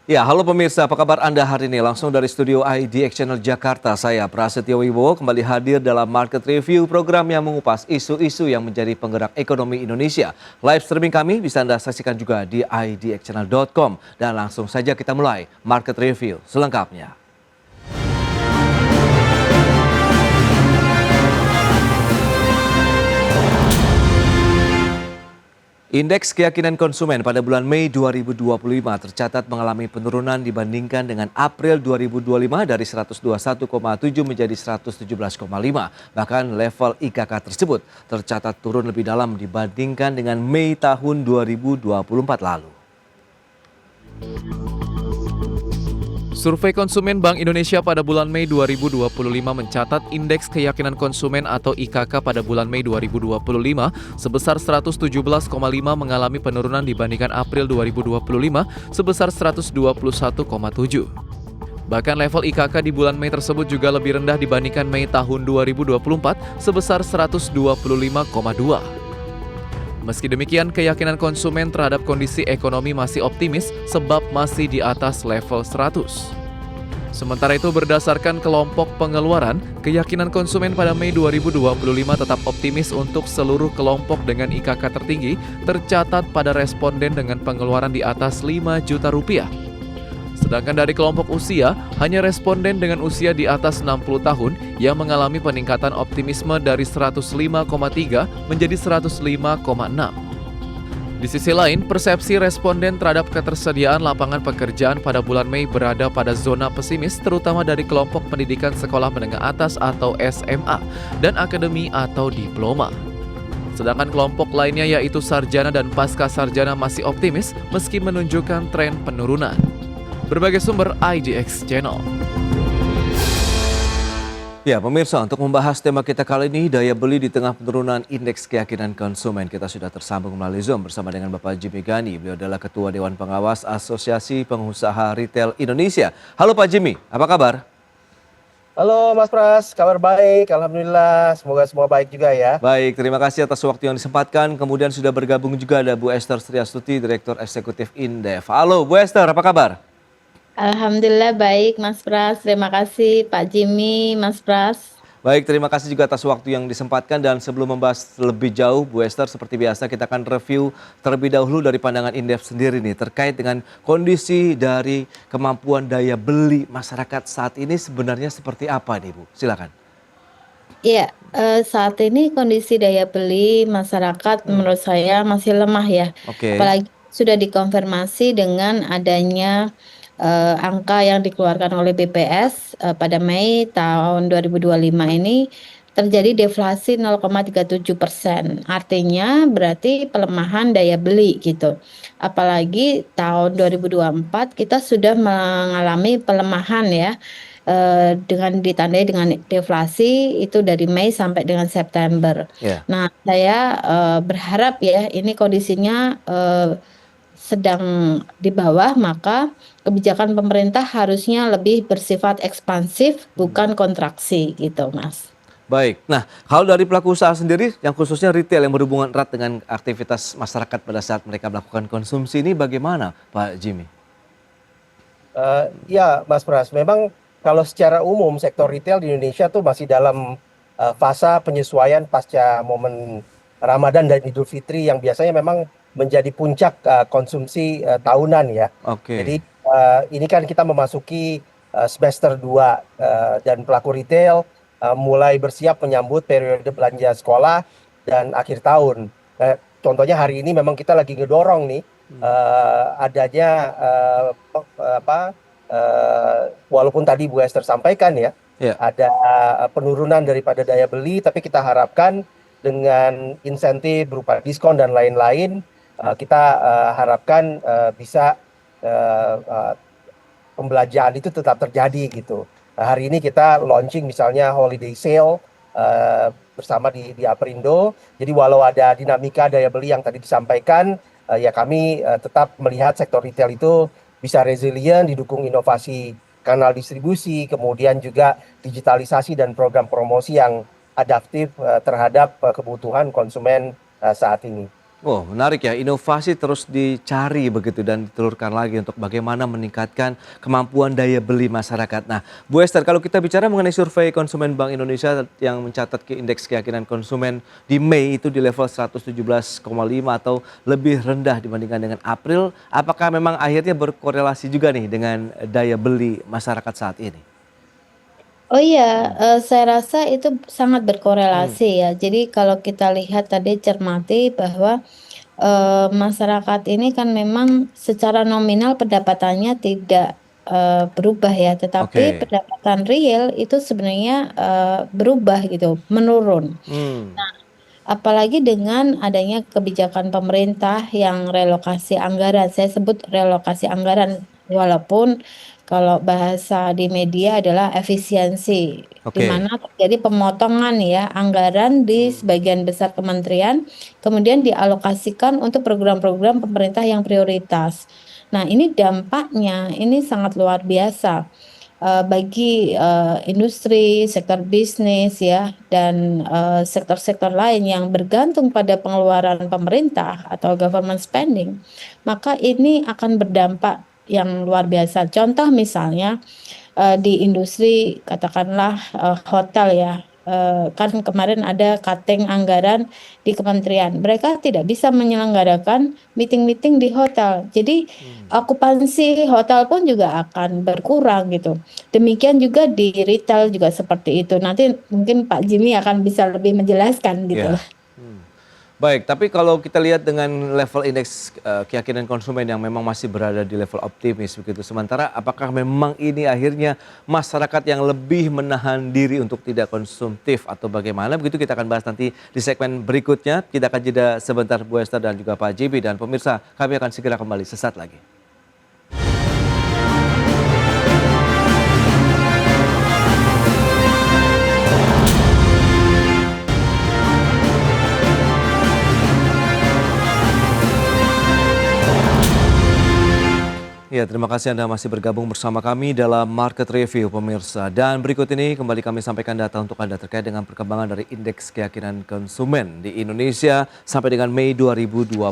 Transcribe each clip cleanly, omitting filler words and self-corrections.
Ya, halo pemirsa, apa kabar Anda hari ini? Langsung dari studio IDX Channel Jakarta, saya Prasetyo Wibowo kembali hadir dalam Market Review, program yang mengupas isu-isu yang menjadi penggerak ekonomi Indonesia. Live streaming kami bisa Anda saksikan juga di idxchannel.com. Dan langsung saja kita mulai Market Review selengkapnya. Indeks keyakinan konsumen pada bulan Mei 2025 tercatat mengalami penurunan dibandingkan dengan April 2025 dari 121,7 menjadi 117,5. Bahkan level IKK tersebut tercatat turun lebih dalam dibandingkan dengan Mei tahun 2024 lalu. Survei konsumen Bank Indonesia pada bulan Mei 2025 mencatat indeks keyakinan konsumen atau IKK pada bulan Mei 2025 sebesar 117,5 mengalami penurunan dibandingkan April 2025 sebesar 121,7. Bahkan level IKK di bulan Mei tersebut juga lebih rendah dibandingkan Mei tahun 2024 sebesar 125,2. Meski demikian, keyakinan konsumen terhadap kondisi ekonomi masih optimis sebab masih di atas level 100. Sementara itu, berdasarkan kelompok pengeluaran, keyakinan konsumen pada Mei 2025 tetap optimis untuk seluruh kelompok dengan IKK tertinggi tercatat pada responden dengan pengeluaran di atas 5 juta rupiah. Sedangkan dari kelompok usia, hanya responden dengan usia di atas 60 tahun yang mengalami peningkatan optimisme dari 105,3 menjadi 105,6. Di sisi lain, persepsi responden terhadap ketersediaan lapangan pekerjaan pada bulan Mei berada pada zona pesimis terutama dari kelompok pendidikan sekolah menengah atas atau SMA dan akademi atau diploma. Sedangkan kelompok lainnya yaitu sarjana dan pasca sarjana masih optimis meski menunjukkan tren penurunan. Berbagai sumber IDX Channel. Ya, pemirsa, untuk membahas tema kita kali ini, daya beli di tengah penurunan indeks keyakinan konsumen, kita sudah tersambung melalui Zoom bersama dengan Bapak Jimmy Gani. Beliau adalah Ketua Dewan Pengawas Asosiasi Pengusaha Retail Indonesia. Halo Pak Jimmy, apa kabar? Halo Mas Pras, kabar baik, Alhamdulillah, semoga semua baik juga ya. Baik, terima kasih atas waktu yang disempatkan. Kemudian sudah bergabung juga ada Bu Esther Sriastuti, Direktur Eksekutif Indef. Halo Bu Esther, apa kabar? Alhamdulillah baik Mas Pras, terima kasih Pak Jimmy, Mas Pras. Baik, terima kasih juga atas waktu yang disempatkan dan sebelum membahas lebih jauh, Bu Esther, seperti biasa kita akan review terlebih dahulu dari pandangan Indef sendiri nih terkait dengan kondisi dari kemampuan daya beli masyarakat saat ini sebenarnya seperti apa nih Bu? Silakan. Iya, saat ini kondisi daya beli masyarakat menurut saya masih lemah ya. Oke. Apalagi sudah dikonfirmasi dengan adanya angka yang dikeluarkan oleh BPS pada Mei tahun 2025 ini terjadi deflasi 0,37%. Artinya berarti pelemahan daya beli gitu. Apalagi tahun 2024 kita sudah mengalami pelemahan ya. Dengan ditandai dengan deflasi itu dari Mei sampai dengan September. Ya. Nah, saya berharap ya ini kondisinya sedang di bawah, maka kebijakan pemerintah harusnya lebih bersifat ekspansif bukan kontraksi gitu, Mas. Baik, nah kalau dari pelaku usaha sendiri yang khususnya retail yang berhubungan erat dengan aktivitas masyarakat pada saat mereka melakukan konsumsi ini bagaimana Pak Jimmy? Ya Mas Pras, memang kalau secara umum sektor retail di Indonesia tuh masih dalam fase penyesuaian pasca momen Ramadan dan Idul Fitri yang biasanya memang menjadi puncak konsumsi tahunan ya. Oke. Jadi ini kan kita memasuki semester 2 dan pelaku retail mulai bersiap menyambut periode belanja sekolah dan akhir tahun. Contohnya hari ini memang kita lagi ngedorong nih adanya walaupun tadi Bu Esther sampaikan ya, ada penurunan daripada daya beli, tapi kita harapkan dengan insentif berupa diskon dan lain-lain, kita harapkan bisa pembelanjaan itu tetap terjadi gitu. Hari ini kita launching misalnya holiday sale bersama di Aprindo. Jadi walau ada dinamika daya beli yang tadi disampaikan, ya kami tetap melihat sektor retail itu bisa resilient, didukung inovasi kanal distribusi, kemudian juga digitalisasi dan program promosi yang adaptif terhadap kebutuhan konsumen saat ini. Oh, menarik ya. Inovasi terus dicari begitu dan ditelurkan lagi untuk bagaimana meningkatkan kemampuan daya beli masyarakat. Nah, Bu Esther, kalau kita bicara mengenai survei konsumen Bank Indonesia yang mencatat indeks keyakinan konsumen di Mei itu di level 117,5 atau lebih rendah dibandingkan dengan April, apakah memang akhirnya berkorelasi juga nih dengan daya beli masyarakat saat ini? Oh iya, saya rasa itu sangat Hmm, berkorelasi ya. Jadi kalau kita lihat tadi cermati bahwa, masyarakat ini kan memang secara nominal pendapatannya tidak, berubah ya, tetapi oke. pendapatan real itu sebenarnya, berubah gitu, menurun. Hmm, Apalagi dengan adanya kebijakan pemerintah yang relokasi anggaran, saya sebut relokasi anggaran, walaupun kalau bahasa di media adalah efisiensi, di oke. mana terjadi pemotongan ya anggaran di Hmm, sebagian besar kementerian, kemudian dialokasikan untuk program-program pemerintah yang prioritas. Nah, ini dampaknya ini sangat luar biasa bagi, industri, sektor bisnis ya, dan, sektor-sektor lain yang bergantung pada pengeluaran pemerintah atau government spending, maka ini akan berdampak yang luar biasa. Contoh misalnya, di industri katakanlah, hotel ya, kan kemarin ada cutting anggaran di kementerian. Mereka tidak bisa menyelenggarakan meeting-meeting di hotel. Jadi hmm. okupansi hotel pun juga akan berkurang gitu. Demikian juga di retail juga seperti itu. Nanti mungkin Pak Jimmy akan bisa lebih menjelaskan gitu. Ya. Hmm. Baik, tapi kalau kita lihat dengan level indeks keyakinan konsumen yang memang masih berada di level optimis begitu. Sementara apakah memang ini akhirnya masyarakat yang lebih menahan diri untuk tidak konsumtif atau bagaimana? Begitu kita akan bahas nanti di segmen berikutnya. Kita akan jeda sebentar Bu Esther dan juga Pak JB dan pemirsa. Kami akan segera kembali sesaat lagi. Ya, terima kasih Anda masih bergabung bersama kami dalam Market Review pemirsa. Dan berikut ini kembali kami sampaikan data untuk Anda terkait dengan perkembangan dari indeks keyakinan konsumen di Indonesia sampai dengan Mei 2025.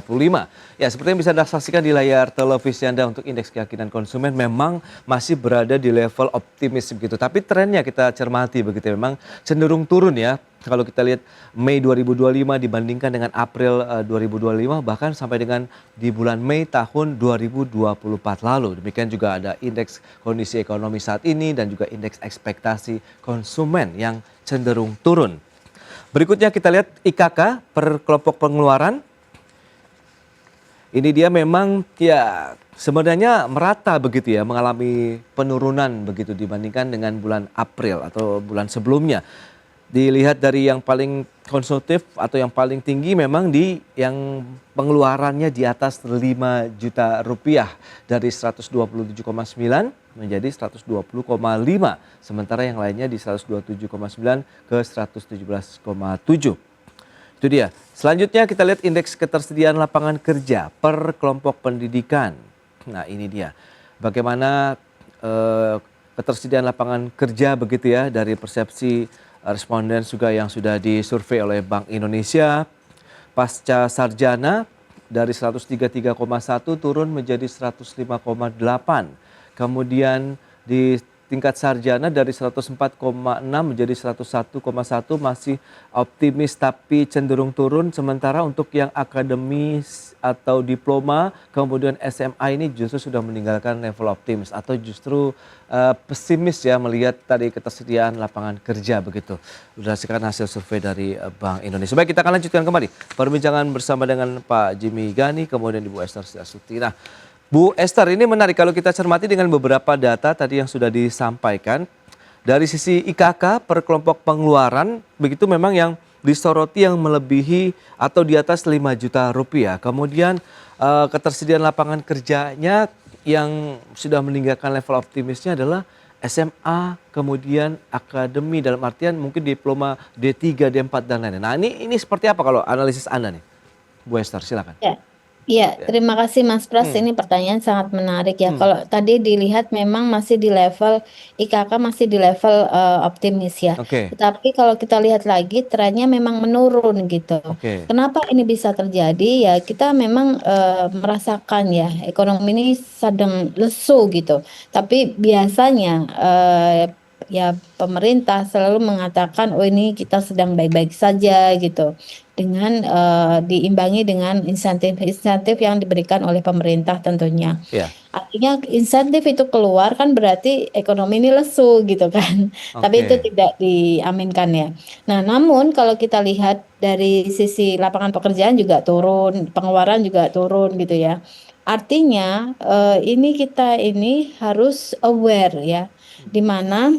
Ya, seperti yang bisa Anda saksikan di layar televisi Anda untuk indeks keyakinan konsumen memang masih berada di level optimis begitu. Tapi trennya kita cermati begitu memang cenderung turun ya. Kalau kita lihat Mei 2025 dibandingkan dengan April 2025 bahkan sampai dengan di bulan Mei tahun 2024 lalu. Demikian juga ada indeks kondisi ekonomi saat ini dan juga indeks ekspektasi konsumen yang cenderung turun. Berikutnya kita lihat IKK per kelompok pengeluaran. Ini dia memang ya sebenarnya merata begitu ya mengalami penurunan begitu dibandingkan dengan bulan April atau bulan sebelumnya. Dilihat dari yang paling konsumtif atau yang paling tinggi memang di yang pengeluarannya di atas 5 juta rupiah dari 127,9 menjadi 120,5 sementara yang lainnya di 127,9 ke 117,7. Itu dia. Selanjutnya kita lihat indeks ketersediaan lapangan kerja per kelompok pendidikan. Nah, ini dia. Bagaimana ketersediaan lapangan kerja begitu ya dari persepsi responden juga yang sudah disurvei oleh Bank Indonesia. Pasca sarjana dari 133,1 turun menjadi 105,8. Kemudian di tingkat sarjana dari 104,6 menjadi 101,1 masih optimis tapi cenderung turun. Sementara untuk yang akademis atau diploma kemudian SMA ini justru sudah meninggalkan level optimis atau justru pesimis ya melihat tadi ketersediaan lapangan kerja begitu. Berdasarkan hasil survei dari Bank Indonesia. Baik, kita akan lanjutkan kembali perbincangan bersama dengan Pak Jimmy Gani kemudian Ibu Esther Setiasuti. Nah, Bu Esther, ini menarik kalau kita cermati dengan beberapa data tadi yang sudah disampaikan. Dari sisi IKK per kelompok pengeluaran, begitu memang yang disoroti yang melebihi atau di atas 5 juta rupiah. Kemudian ketersediaan lapangan kerjanya yang sudah meninggalkan level optimisnya adalah SMA, kemudian akademi dalam artian mungkin diploma D3, D4 dan lain-lain. Nah, ini seperti apa kalau analisis Anda nih? Bu Esther, silakan. Ya. Iya, Ya. terima kasih Mas Pras. Hmm, Ini pertanyaan sangat menarik ya. hmm, Kalau tadi dilihat memang masih di level IKK masih di level optimis ya. oke, Tetapi kalau kita lihat lagi trennya memang menurun gitu. oke, Kenapa ini bisa terjadi? Ya kita memang merasakan ya ekonomi ini sedang lesu gitu. Tapi biasanya ya pemerintah selalu mengatakan oh ini kita sedang baik-baik saja gitu dengan diimbangi dengan insentif-insentif yang diberikan oleh pemerintah tentunya. ya, Artinya insentif itu keluar kan berarti ekonomi ini lesu gitu kan. Tapi itu oke, tidak diaminkan ya. Nah, namun kalau kita lihat dari sisi lapangan pekerjaan juga turun, pengeluaran juga turun gitu ya. Artinya ini kita ini harus aware ya, di mana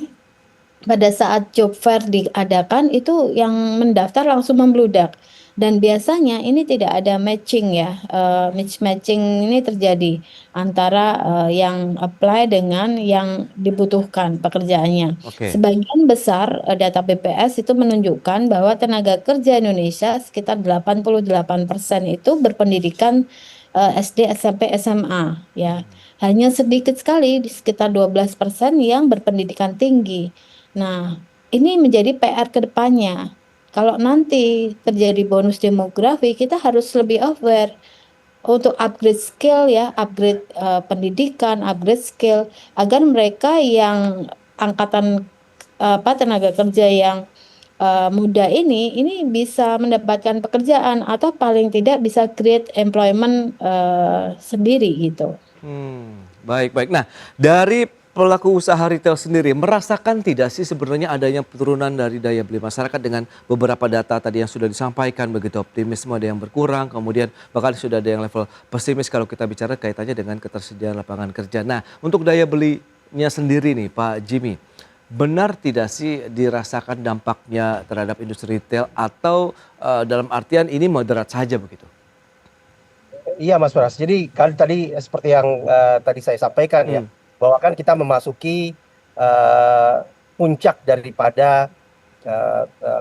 pada saat job fair diadakan itu yang mendaftar langsung membludak dan biasanya ini tidak ada matching ya, mismatching ini terjadi antara, yang apply dengan yang dibutuhkan pekerjaannya. oke. Sebagian besar, data BPS itu menunjukkan bahwa tenaga kerja Indonesia sekitar 88% itu berpendidikan, SD, SMP, SMA ya. Hanya sedikit sekali di sekitar 12% yang berpendidikan tinggi. Nah, ini menjadi PR ke depannya. Kalau nanti terjadi bonus demografi, kita harus lebih aware untuk upgrade skill ya, upgrade pendidikan, upgrade skill agar mereka yang angkatan tenaga kerja yang muda ini bisa mendapatkan pekerjaan atau paling tidak bisa create employment sendiri gitu. Baik, baik. Nah, dari pelaku usaha retail sendiri, merasakan tidak sih sebenarnya adanya penurunan dari daya beli masyarakat dengan beberapa data tadi yang sudah disampaikan, begitu optimisme ada yang berkurang, kemudian bahkan sudah ada yang level pesimis kalau kita bicara kaitannya dengan ketersediaan lapangan kerja. Nah, untuk daya belinya sendiri nih Pak Jimmy, benar tidak sih dirasakan dampaknya terhadap industri retail atau dalam artian ini moderat saja begitu? Iya Mas Pras. Jadi kan tadi seperti yang tadi saya sampaikan ya, Hmm, bahwa kan kita memasuki eh, puncak daripada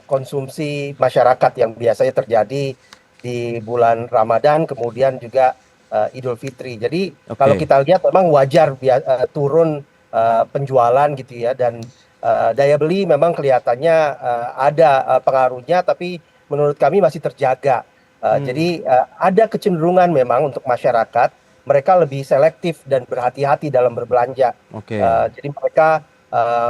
konsumsi masyarakat yang biasanya terjadi di bulan Ramadan, kemudian juga Idul Fitri. Jadi kalau oke. kita lihat memang wajar turun penjualan gitu ya, dan daya beli memang kelihatannya ada pengaruhnya, tapi menurut kami masih terjaga. Hmm, Jadi ada kecenderungan memang untuk masyarakat mereka lebih selektif dan berhati-hati dalam berbelanja. oke. Jadi mereka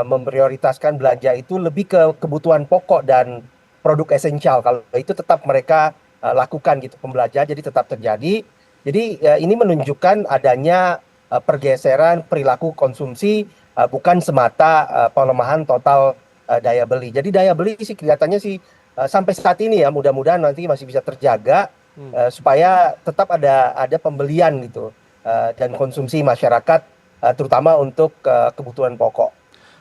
memprioritaskan belanja itu lebih ke kebutuhan pokok dan produk esensial. Kalau itu tetap mereka lakukan gitu pembelajaran, jadi tetap terjadi. Jadi ini menunjukkan adanya pergeseran perilaku konsumsi, bukan semata pelemahan total daya beli. Jadi daya beli sih kelihatannya sih sampai saat ini ya, mudah-mudahan nanti masih bisa terjaga Hmm. supaya tetap ada pembelian gitu dan konsumsi masyarakat terutama untuk kebutuhan pokok.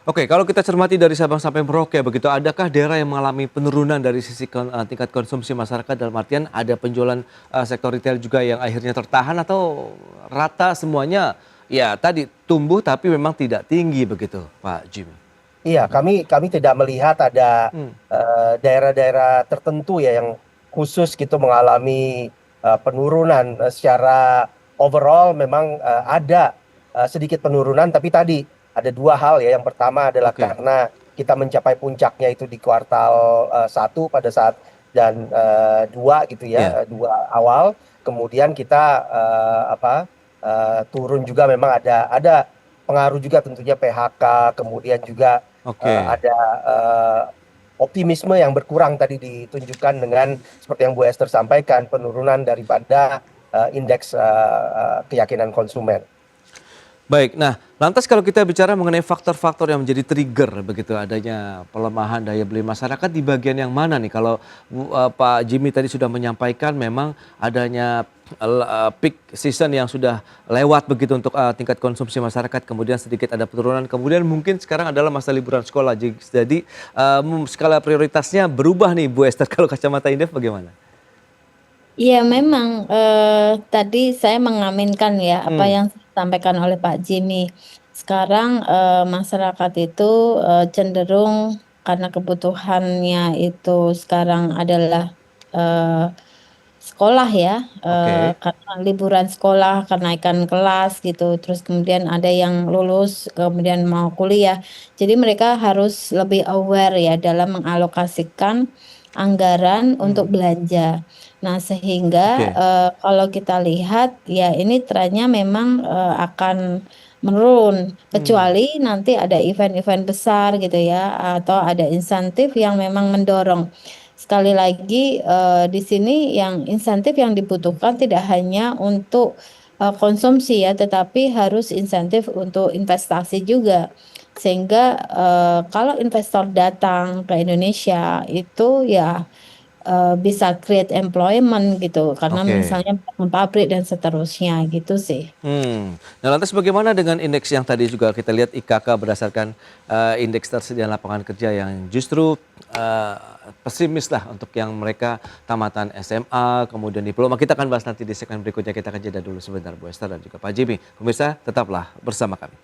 Oke, kalau kita cermati dari Sabang sampai Merauke begitu, adakah daerah yang mengalami penurunan dari sisi tingkat konsumsi masyarakat dalam artian ada penjualan sektor retail juga yang akhirnya tertahan atau rata semuanya ya tadi tumbuh tapi memang tidak tinggi begitu, Pak Jimmy? Iya, kami tidak melihat ada Hmm, daerah-daerah tertentu ya yang khusus gitu mengalami penurunan. Secara overall memang ada sedikit penurunan, tapi tadi ada dua hal ya. Yang pertama adalah oke, karena kita mencapai puncaknya itu di kuartal 1 pada saat dan dua gitu ya, ya, dua awal. Kemudian kita turun juga, memang ada pengaruh juga tentunya PHK, kemudian juga oke. ada optimisme yang berkurang tadi ditunjukkan dengan seperti yang Bu Esther sampaikan, penurunan daripada indeks keyakinan konsumen. Baik, nah lantas kalau kita bicara mengenai faktor-faktor yang menjadi trigger begitu adanya pelemahan daya beli masyarakat di bagian yang mana nih? Kalau Pak Jimmy tadi sudah menyampaikan memang adanya peak season yang sudah lewat begitu untuk tingkat konsumsi masyarakat, kemudian sedikit ada penurunan, kemudian mungkin sekarang adalah masa liburan sekolah. Jadi skala prioritasnya berubah nih Bu Esther kalau kacamata Indef bagaimana? Iya memang, tadi saya mengaminkan ya apa Hmm, yang disampaikan oleh Pak Jimmy. Sekarang, masyarakat itu, cenderung karena kebutuhannya itu sekarang adalah, eee, sekolah ya, Oke. karena liburan sekolah, kenaikan kelas gitu, terus kemudian ada yang lulus, kemudian mau kuliah. Jadi mereka harus lebih aware ya dalam mengalokasikan anggaran untuk belanja. Nah sehingga, Oke. kalau kita lihat ya ini trennya memang, akan menurun, Hmm. kecuali nanti ada event-event besar gitu ya, atau ada insentif yang memang mendorong. Sekali lagi, di sini yang insentif yang dibutuhkan tidak hanya untuk, konsumsi ya, tetapi harus insentif untuk investasi juga. Sehingga, kalau investor datang ke Indonesia itu ya, bisa create employment gitu, karena Oke. misalnya bangun pabrik dan seterusnya, gitu sih. Nah lantas bagaimana dengan indeks yang tadi juga kita lihat IKK berdasarkan, indeks tersediaan lapangan kerja yang justru, pesimis lah untuk yang mereka tamatan SMA, kemudian diploma. Kita akan bahas nanti di segmen berikutnya, kita akan jeda dulu sebentar Bu Esther dan juga Pak Jimmy. Pemirsa tetaplah bersama kami.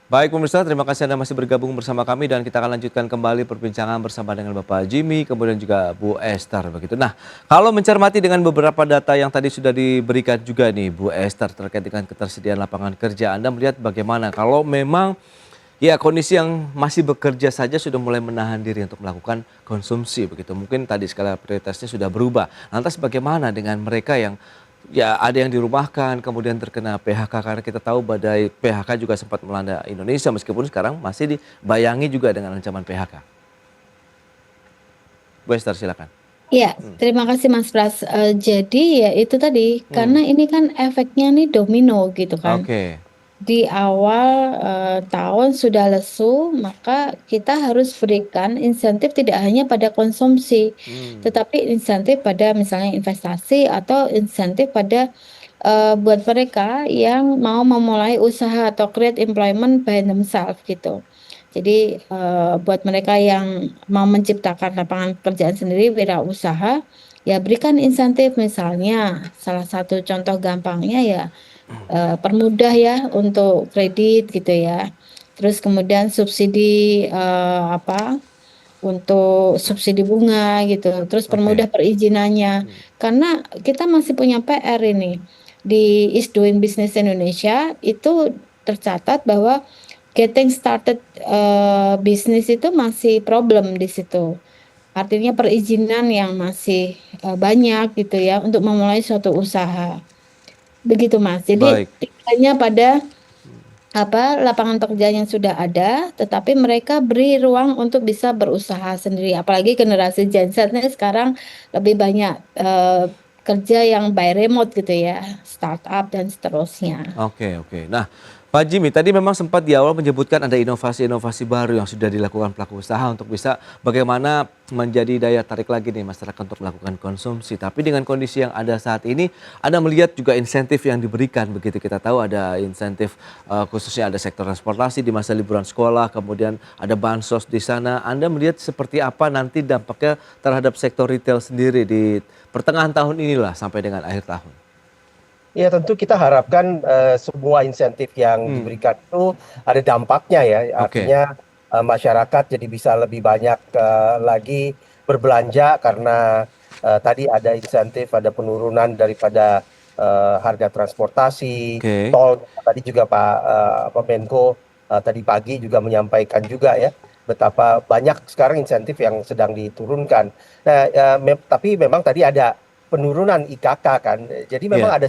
Baik pemirsa, terima kasih Anda masih bergabung bersama kami dan kita akan lanjutkan kembali perbincangan bersama dengan Bapak Jimmy, kemudian juga Bu Esther begitu. Nah, kalau mencermati dengan beberapa data yang tadi sudah diberikan juga nih Bu Esther terkait dengan ketersediaan lapangan kerja, Anda melihat bagaimana kalau memang ya kondisi yang masih bekerja saja sudah mulai menahan diri untuk melakukan konsumsi begitu. Mungkin tadi skala prioritasnya sudah berubah. Lantas bagaimana dengan mereka yang ya ada yang dirumahkan kemudian terkena PHK karena kita tahu badai PHK juga sempat melanda Indonesia meskipun sekarang masih dibayangi juga dengan ancaman PHK. Bu Esther silakan. Iya, terima kasih Mas Pras. Jadi ya itu tadi, Hmm, karena ini kan efeknya nih domino gitu kan. oke. Di awal, tahun sudah lesu, maka kita harus berikan insentif tidak hanya pada konsumsi, Hmm, tetapi insentif pada misalnya investasi atau insentif pada, buat mereka yang mau memulai usaha atau create employment by themselves gitu. Jadi, buat mereka yang mau menciptakan lapangan pekerjaan sendiri, wirausaha, ya berikan insentif. Misalnya salah satu contoh gampangnya ya, permudah ya untuk kredit gitu ya. Terus kemudian subsidi, untuk subsidi bunga gitu, terus permudah oke. perizinannya. Hmm, Karena kita masih punya PR ini, di Is Doing Business Indonesia itu tercatat bahwa getting started, bisnis itu masih problem di situ. Artinya perizinan yang masih, banyak gitu ya untuk memulai suatu usaha. Begitu Mas. Jadi baik. tidak hanya pada lapangan pekerjaan yang sudah ada, tetapi mereka beri ruang untuk bisa berusaha sendiri. Apalagi generasi Gen Z nih sekarang lebih banyak, kerja yang by remote gitu ya, startup dan seterusnya. Oke, oke. Nah, Pak Jimmy tadi memang sempat di awal menyebutkan ada inovasi-inovasi baru yang sudah dilakukan pelaku usaha untuk bisa bagaimana menjadi daya tarik lagi nih masyarakat untuk melakukan konsumsi. Tapi dengan kondisi yang ada saat ini, Anda melihat juga insentif yang diberikan begitu. Kita tahu ada insentif khususnya ada sektor transportasi di masa liburan sekolah, kemudian ada bansos di sana. Anda melihat seperti apa nanti dampaknya terhadap sektor retail sendiri di pertengahan tahun inilah sampai dengan akhir tahun? Ya tentu kita harapkan, semua insentif yang Hmm, diberikan itu ada dampaknya ya, oke. artinya, masyarakat jadi bisa lebih banyak, lagi berbelanja karena, tadi ada insentif, ada penurunan daripada, harga transportasi, Oke. tol tadi juga Pak Menko, tadi pagi juga menyampaikan juga ya, betapa banyak sekarang insentif yang sedang diturunkan. Nah, tapi memang tadi ada penurunan IKK kan. Jadi memang Iya. ada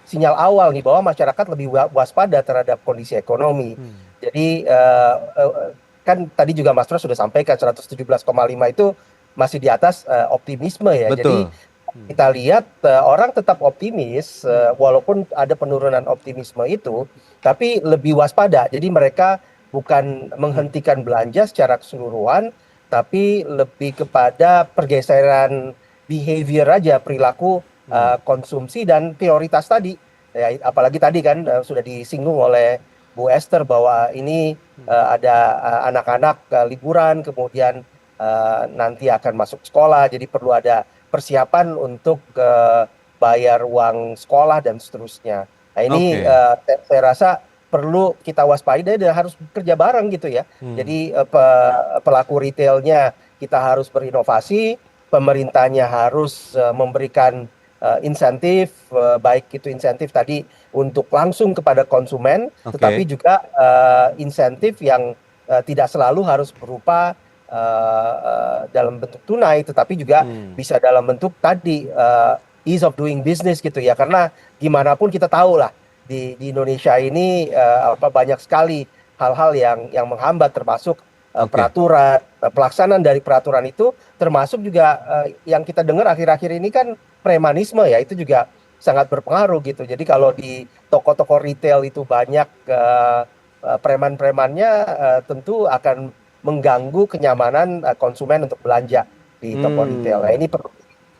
sinyal awal nih bahwa masyarakat lebih waspada terhadap kondisi ekonomi. Hmm, Jadi, kan tadi juga Mas Pras sudah sampaikan 117,5 itu masih di atas, optimisme ya. Jadi betul. Hmm, kita lihat, orang tetap optimis, hmm, walaupun ada penurunan optimisme itu, tapi lebih waspada. Jadi mereka bukan menghentikan belanja secara keseluruhan, tapi lebih kepada pergeseran behavior aja, perilaku, hmm, konsumsi dan prioritas tadi. Ya, apalagi tadi kan, sudah disinggung oleh Bu Esther bahwa ini, ada, anak-anak, liburan, kemudian, nanti akan masuk sekolah, jadi perlu ada persiapan untuk bayar uang sekolah dan seterusnya. Nah ini Oke. saya rasa perlu kita waspadai dan harus kerja bareng gitu ya. Hmm. Jadi pelaku retailnya kita harus berinovasi, pemerintahnya harus memberikan insentif, baik itu insentif tadi untuk langsung kepada konsumen, tetapi Oke. juga insentif yang tidak selalu harus berupa dalam bentuk tunai, tetapi juga Hmm. bisa dalam bentuk tadi ease of doing business gitu ya. Karena gimana pun kita tahu lah di Indonesia ini banyak sekali hal-hal yang menghambat, termasuk Oke. peraturan, pelaksanaan dari peraturan itu, termasuk juga yang kita dengar akhir-akhir ini kan premanisme ya, itu juga sangat berpengaruh gitu. Jadi kalau di toko-toko retail itu banyak preman-premannya, tentu akan mengganggu kenyamanan konsumen untuk belanja di toko retail. Nah Hmm. ini perlu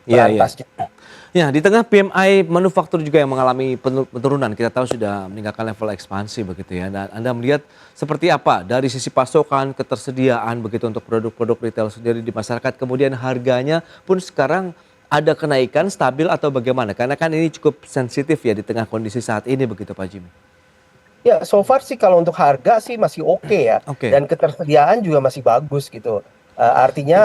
Iya, iya. berantas juga. Ya, di tengah PMI manufaktur juga yang mengalami penurunan, kita tahu sudah meninggalkan level ekspansi begitu ya. Dan Anda melihat seperti apa dari sisi pasokan, ketersediaan begitu untuk produk-produk retail sendiri di masyarakat, kemudian harganya pun sekarang ada kenaikan stabil atau bagaimana? Karena kan ini cukup sensitif ya di tengah kondisi saat ini begitu Pak Jimmy. Ya, so far sih kalau untuk harga sih masih oke ya, Oke. dan ketersediaan juga masih bagus gitu. Artinya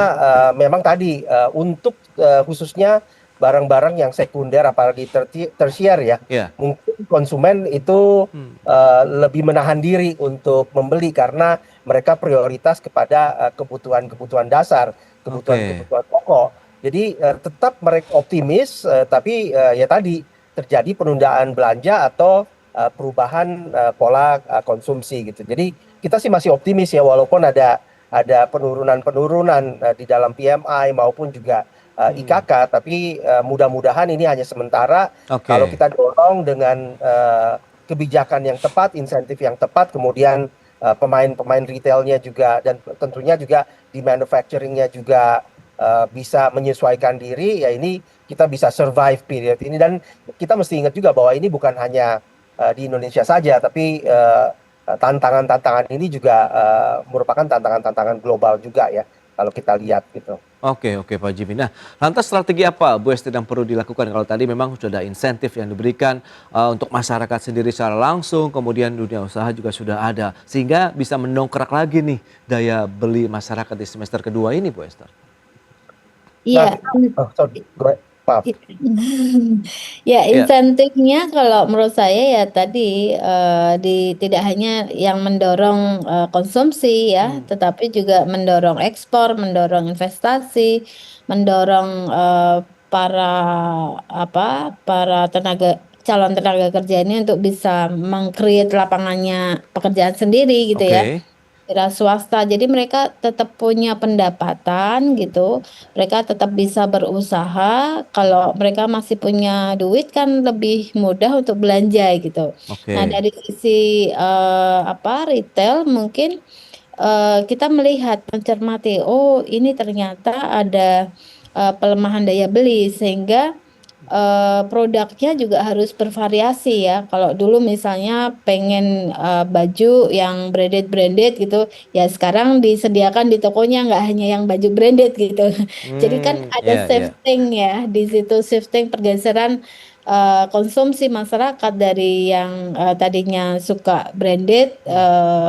memang tadi untuk khususnya barang-barang yang sekunder apalagi tersier ya, Ya. mungkin konsumen itu Hmm. lebih menahan diri untuk membeli karena mereka prioritas kepada kebutuhan-kebutuhan dasar, Oke. kebutuhan-kebutuhan pokok. Jadi tetap mereka optimis, tapi ya tadi terjadi penundaan belanja atau perubahan pola konsumsi gitu. Jadi kita sih masih optimis ya, walaupun ada penurunan-penurunan di dalam PMI maupun juga Hmm. IKK, tapi mudah-mudahan ini hanya sementara. Kalau Oke. kita dorong dengan kebijakan yang tepat, insentif yang tepat, kemudian pemain-pemain retailnya juga dan tentunya juga di manufacturingnya juga bisa menyesuaikan diri, ya ini kita bisa survive period ini. Dan kita mesti ingat juga bahwa ini bukan hanya di Indonesia saja, tapi tantangan-tantangan ini juga merupakan tantangan-tantangan global juga ya, kalau kita lihat gitu. Oke, oke Pak Jimmy. Nah, lantas strategi apa Bu Esti yang perlu dilakukan kalau tadi memang sudah ada insentif yang diberikan untuk masyarakat sendiri secara langsung, kemudian dunia usaha juga sudah ada, sehingga bisa mendongkrak lagi nih daya beli masyarakat di semester kedua ini Bu Esther. Nah, Iya, sorry, maaf. ya Iya. insentifnya kalau menurut saya ya tadi tidak hanya yang mendorong konsumsi ya, Hmm. tetapi juga mendorong ekspor, mendorong investasi, mendorong para para calon tenaga kerja ini untuk bisa meng-create lapangannya pekerjaan sendiri gitu ya. Oke. Wira swasta. Jadi mereka tetap punya pendapatan gitu. Mereka tetap bisa berusaha. Kalau mereka masih punya duit kan lebih mudah untuk belanja gitu. Nah, Oke. dari sisi retail mungkin kita melihat, mencermati, oh ini ternyata ada pelemahan daya beli sehingga produknya juga harus bervariasi ya. Kalau dulu misalnya pengen baju yang branded gitu, ya sekarang disediakan di tokonya nggak hanya yang baju branded gitu. Jadi kan Hmm. ada Ya, ya. shifting ya di situ, shifting pergeseran konsumsi masyarakat dari yang tadinya suka branded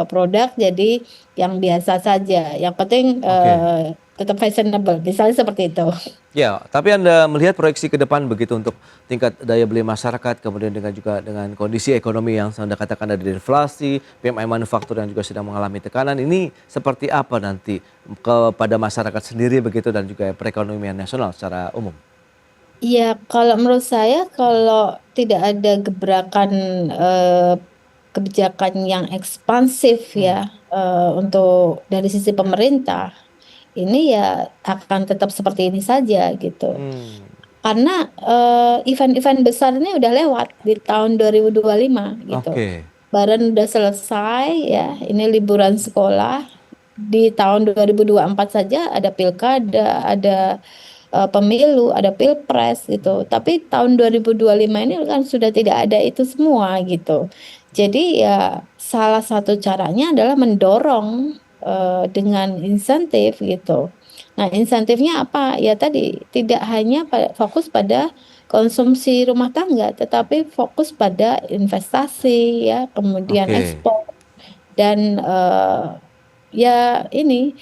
produk jadi yang biasa saja. Yang penting Oke. tetap fashionable, misalnya seperti itu. Ya, tapi Anda melihat proyeksi ke depan begitu untuk tingkat daya beli masyarakat, kemudian dengan kondisi ekonomi yang Anda katakan ada deflasi, PMI manufaktur yang juga sedang mengalami tekanan, ini seperti apa nanti kepada masyarakat sendiri begitu dan juga perekonomian nasional secara umum? Iya, kalau menurut saya kalau tidak ada gebrakan eh, kebijakan yang ekspansif Hmm. ya untuk dari sisi pemerintah, ini ya akan tetap seperti ini saja gitu. Hmm. Karena event-event besar ini udah lewat di tahun 2025 gitu. Oke. Lebaran udah selesai ya, ini liburan sekolah. Di tahun 2024 saja ada pilkada, ada pemilu, ada pilpres gitu. Tapi tahun 2025 ini kan sudah tidak ada itu semua gitu. Jadi ya salah satu caranya adalah mendorong dengan insentif gitu. Nah, insentifnya apa? Ya tadi, tidak hanya fokus pada konsumsi rumah tangga, tetapi fokus pada investasi ya, kemudian Oke. ekspor dan, ya ini,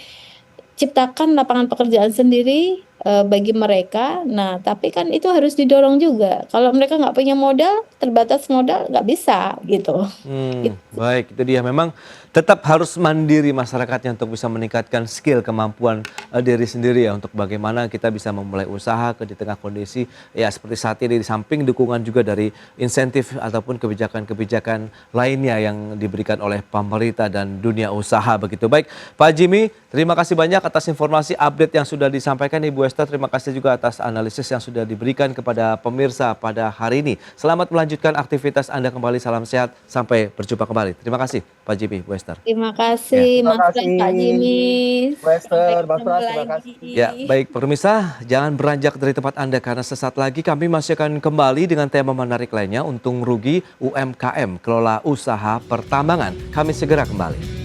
ciptakan lapangan pekerjaan sendiri, bagi mereka. Nah, tapi kan itu harus didorong juga. Kalau mereka nggak punya modal, terbatas modal, nggak bisa gitu. Baik, itu dia. Memang tetap harus mandiri masyarakatnya untuk bisa meningkatkan skill, kemampuan diri sendiri ya untuk bagaimana kita bisa memulai usaha di tengah kondisi ya seperti saat ini, di samping dukungan juga dari insentif ataupun kebijakan-kebijakan lainnya yang diberikan oleh pemerintah dan dunia usaha begitu. Baik, Pak Jimmy, terima kasih banyak atas informasi update yang sudah disampaikan. Ibu Esther, terima kasih juga atas analisis yang sudah diberikan kepada pemirsa pada hari ini. Selamat melanjutkan aktivitas Anda kembali. Salam sehat. Sampai berjumpa kembali. Terima kasih Pak Jimmy, Bu Esther. Terima Ya. kasih Terima Mas Pras, kasih, Kak Jimmy. Bu Sampai Esther, Mas ketemu Pras, terima lagi. kasih. Ya, baik pemirsa, jangan beranjak dari tempat Anda karena sesaat lagi kami masih akan kembali dengan tema menarik lainnya, untung rugi UMKM, kelola usaha pertambangan. Kami segera kembali.